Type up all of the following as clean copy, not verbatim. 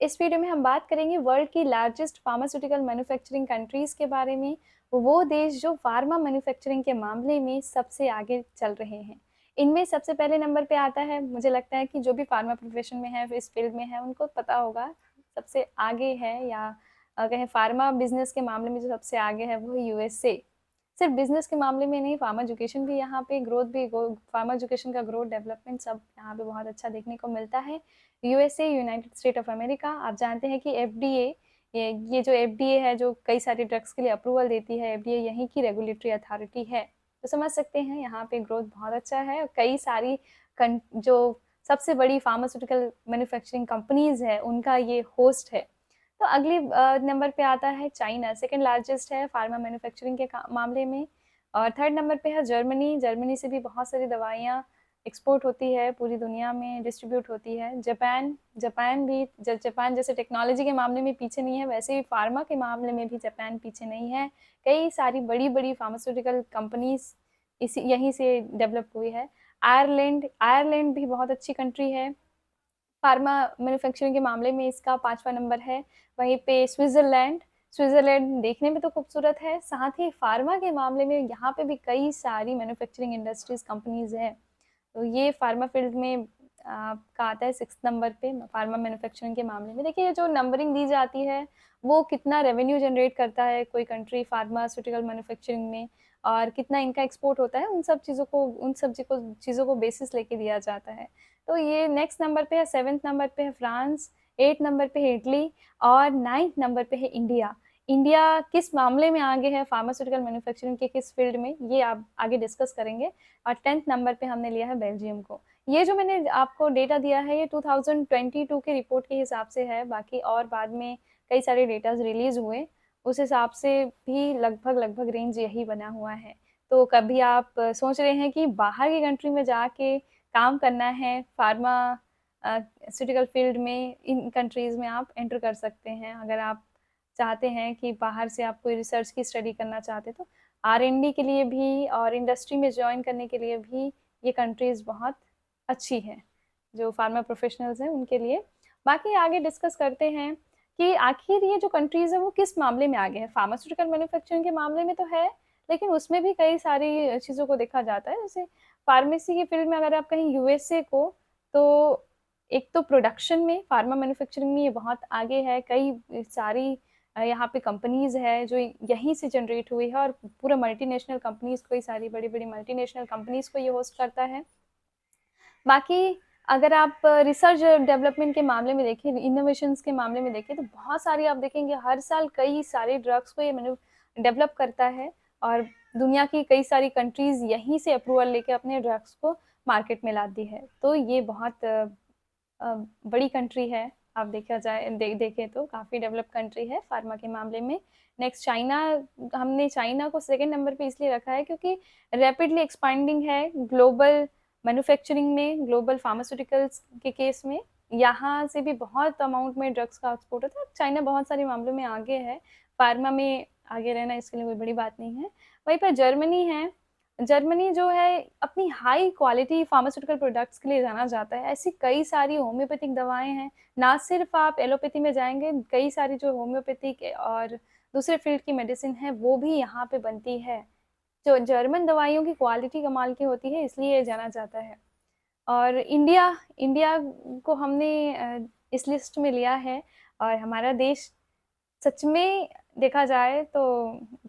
इस वीडियो में हम बात करेंगे वर्ल्ड की लार्जेस्ट फार्मास्यूटिकल मैन्युफैक्चरिंग कंट्रीज़ के बारे में। वो देश जो फार्मा मैन्युफैक्चरिंग के मामले में सबसे आगे चल रहे हैं। इनमें सबसे पहले नंबर पे आता है, मुझे लगता है कि जो भी फार्मा प्रोफेशन में है, इस फील्ड में है, उनको पता होगा सबसे आगे है या कहें फार्मा बिजनेस के मामले में जो सबसे आगे है वो है यूएसए। सिर्फ बिजनेस के मामले में नहीं, फार्मा एजुकेशन भी यहाँ पे ग्रोथ भी, फार्मा एजुकेशन का ग्रोथ डेवलपमेंट सब यहाँ पे बहुत अच्छा देखने को मिलता है। USA, United state of America, आप जानते हैं कि एफडीए, ये जो एफडीए है जो कई सारे ड्रग्स के लिए अप्रूवल देती है, एफडीए यहीं की रेगुलेटरी अथॉरिटी है। तो समझ सकते हैं यहाँ पे ग्रोथ बहुत अच्छा है और कई सारी जो सबसे बड़ी फार्मास्यूटिकल मैन्युफैक्चरिंग कंपनीज है उनका ये होस्ट है। तो अगले नंबर पे आता है चाइना, सेकेंड लार्जेस्ट है फार्मा मैन्युफैक्चरिंग के मामले में। और थर्ड नंबर पे है जर्मनी, जर्मनी से भी बहुत सारी दवाइयाँ एक्सपोर्ट होती है, पूरी दुनिया में डिस्ट्रीब्यूट होती है। जापान, जापान भी, जापान जैसे टेक्नोलॉजी के मामले में पीछे नहीं है, वैसे ही फार्मा के मामले में भी जापान पीछे नहीं है। कई सारी बड़ी बड़ी फार्मास्यूटिकल कंपनीज इसी यहीं से डेवलप हुई है। आयरलैंड, आयरलैंड भी बहुत अच्छी कंट्री है फार्मा मैन्युफैक्चरिंग के मामले में, इसका 5वां नंबर है। वहीं पे स्विट्ज़रलैंड, स्विट्ज़रलैंड देखने में तो खूबसूरत है, साथ ही फार्मा के मामले में यहाँ पे भी कई सारी मैन्युफैक्चरिंग इंडस्ट्रीज कंपनीज हैं। तो ये फार्मा फील्ड में का आता है 6th नंबर पे फार्मा मैन्युफैक्चरिंग के मामले में। देखिए जो नंबरिंग दी जाती है वो कितना रेवेन्यू जनरेट करता है कोई कंट्री फार्मास्यूटिकल मैन्युफैक्चरिंग में, और कितना इनका एक्सपोर्ट होता है, उन सब चीज़ों को बेसिस लेके दिया जाता है। तो ये नेक्स्ट नंबर पे है, 7th नंबर पे है फ्रांस, 8 नंबर पे है इटली, और 9th नंबर पे है इंडिया। इंडिया किस मामले में आगे है फार्मास्यूटिकल मैन्युफैक्चरिंग के किस फील्ड में, ये आप आगे डिस्कस करेंगे। और 10th नंबर पे हमने लिया है बेल्जियम को। ये जो मैंने आपको डेटा दिया है ये 2022 के रिपोर्ट के हिसाब से है, बाकी और बाद में कई सारे डेटाज रिलीज हुए, उस हिसाब से भी लगभग लगभग रेंज यही बना हुआ है। तो कभी आप सोच रहे हैं कि बाहर की कंट्री में जाके काम करना है फार्मा स्यूटिकल फील्ड में, इन कंट्रीज़ में आप एंटर कर सकते हैं। अगर आप चाहते हैं कि बाहर से आप कोई रिसर्च की स्टडी करना चाहते हैं तो आर&डी के लिए भी और इंडस्ट्री में ज्वाइन करने के लिए भी ये कंट्रीज़ बहुत अच्छी हैं, जो फार्मा प्रोफेशनल्स हैं उनके लिए। बाकी आगे डिस्कस करते हैं कि आखिर ये जो कंट्रीज़ है वो किस मामले में आगे है। फार्मास्यूटिकल मैन्युफैक्चरिंग के मामले में तो है, लेकिन उसमें भी कई सारी चीज़ों को देखा जाता है। जैसे फार्मेसी की फील्ड में अगर आप कहें यूएसए को, तो एक तो प्रोडक्शन में, फार्मा मैन्युफैक्चरिंग में ये बहुत आगे है। कई सारी यहाँ पे कंपनीज़ है जो यहीं से जनरेट हुई है, और पूरा मल्टीनेशनल कंपनीज़, कई सारी बड़ी-बड़ी मल्टीनेशनल कंपनीज़ को ये होस्ट करता है। बाकी अगर आप रिसर्च डेवलपमेंट के मामले में देखें, इनोवेशंस के मामले में देखें, तो बहुत सारी आप देखेंगे हर साल कई सारे ड्रग्स को ये डेवलप करता है, और दुनिया की कई सारी कंट्रीज़ यहीं से अप्रूवल लेके अपने ड्रग्स को मार्केट में लाती है। तो ये बहुत बड़ी कंट्री है, आप देखा जाए देखें तो काफ़ी डेवलप कंट्री है फार्मा के मामले में। नेक्स्ट चाइना, हमने चाइना को सेकंड नंबर पे इसलिए रखा है क्योंकि रैपिडली एक्सपांडिंग है ग्लोबल मैन्युफैक्चरिंग में, ग्लोबल फार्मास्यूटिकल्स के केस में। यहाँ से भी बहुत अमाउंट में ड्रग्स का एक्सपोर्ट होता है। चाइना बहुत सारे मामलों में आगे है, फार्मा में आगे रहना इसके लिए कोई बड़ी बात नहीं है। वहीं पर जर्मनी है, जर्मनी जो है अपनी हाई क्वालिटी फार्मास्यूटिकल प्रोडक्ट्स के लिए जाना जाता है। ऐसी कई सारी होम्योपैथिक दवाएँ हैं, ना सिर्फ आप एलोपैथी में जाएँगे, कई सारी जो होम्योपैथिक और दूसरे फील्ड की मेडिसिन है वो भी यहाँ पे बनती है। जो जर्मन दवाइयों की क्वालिटी कमाल की होती है, इसलिए ये जाना जाता है। और इंडिया, इंडिया को हमने इस लिस्ट में लिया है, और हमारा देश सच में देखा जाए तो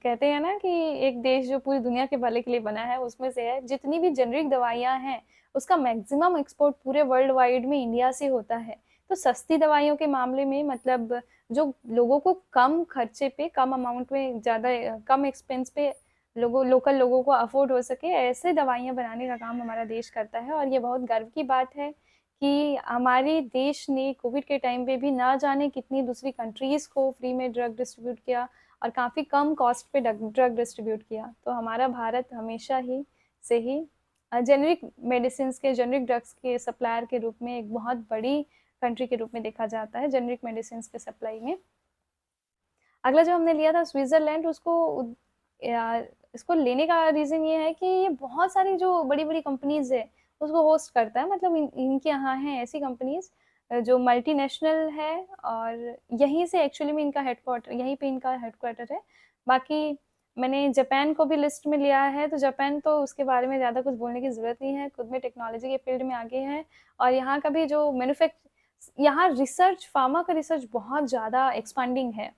कहते हैं ना कि एक देश जो पूरी दुनिया के भले के लिए बना है, उसमें से है। जितनी भी जेनरिक दवाइयाँ हैं उसका मैक्सिमम एक्सपोर्ट पूरे वर्ल्ड वाइड में इंडिया से होता है। तो सस्ती दवाइयों के मामले में, मतलब जो लोगों को कम खर्चे पे, कम अमाउंट में, ज़्यादा कम एक्सपेंस पे लोकल लोगों को अफोर्ड हो सके, ऐसे दवाइयाँ बनाने का काम हमारा देश करता है। और ये बहुत गर्व की बात है कि हमारे देश ने कोविड के टाइम पे भी ना जाने कितनी दूसरी कंट्रीज़ को फ्री में ड्रग डिस्ट्रीब्यूट किया, और काफ़ी कम कॉस्ट पे ड्रग डिस्ट्रीब्यूट किया। तो हमारा भारत हमेशा ही से ही जेनरिक मेडिसिन्स के, जेनरिक ड्रग्स के सप्लायर के रूप में एक बहुत बड़ी कंट्री के रूप में देखा जाता है जेनरिक मेडिसिन्स के सप्लाई में। अगला जो हमने लिया था स्विट्ज़रलैंड, इसको लेने का रीज़न ये है कि ये बहुत सारी जो बड़ी-बड़ी कंपनीज़ है, उसको होस्ट करता है। मतलब इनके यहाँ हैं ऐसी कंपनीज़ जो मल्टीनेशनल है, और यहीं से एक्चुअली में इनका हेडक्वार्टर, यहीं पे इनका हेडक्वार्टर है। बाकी मैंने जापान को भी लिस्ट में लिया है, तो जापान तो उसके बारे में ज़्यादा कुछ बोलने की ज़रूरत नहीं है, खुद में टेक्नोलॉजी के फील्ड में आगे हैं। और यहाँ का भी जो यहाँ रिसर्च, फार्मा का रिसर्च बहुत ज़्यादा एक्सपांडिंग है।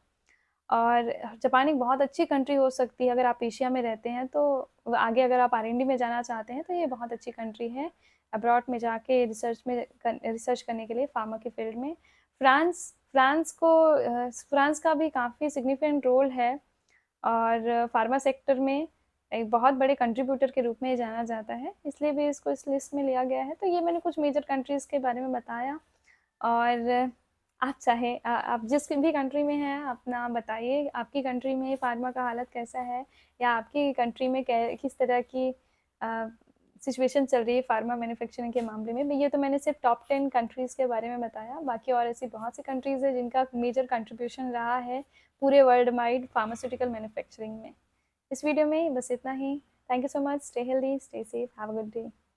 और जापान एक बहुत अच्छी कंट्री हो सकती है अगर आप एशिया में रहते हैं, तो आगे अगर आप R&D में जाना चाहते हैं तो ये बहुत अच्छी कंट्री है अब्रॉड में जाके रिसर्च करने के लिए फार्मा के फील्ड में। फ्रांस का भी काफ़ी सिग्निफिकेंट रोल है, और फार्मा सेक्टर में एक बहुत बड़े कंट्रीब्यूटर के रूप में जाना जाता है, इसलिए भी इसको इस लिस्ट में लिया गया है। तो ये मैंने कुछ मेजर कंट्रीज़ के बारे में बताया। और आप चाहे आप जिस भी कंट्री में हैं अपना बताइए, आपकी कंट्री में फार्मा का हालत कैसा है, या आपकी कंट्री में किस तरह की सिचुएशन चल रही है फार्मा मैन्युफैक्चरिंग के मामले में। ये तो मैंने सिर्फ टॉप 10 कंट्रीज़ के बारे में बताया, बाकी और ऐसी बहुत सी कंट्रीज़ है जिनका मेजर कंट्रीब्यूशन रहा है पूरे वर्ल्ड वाइड फार्मास्यूटिकल मैन्युफैक्चरिंग में। इस वीडियो में बस इतना ही। Thank you so much. Stay healthy, stay safe, have a good day.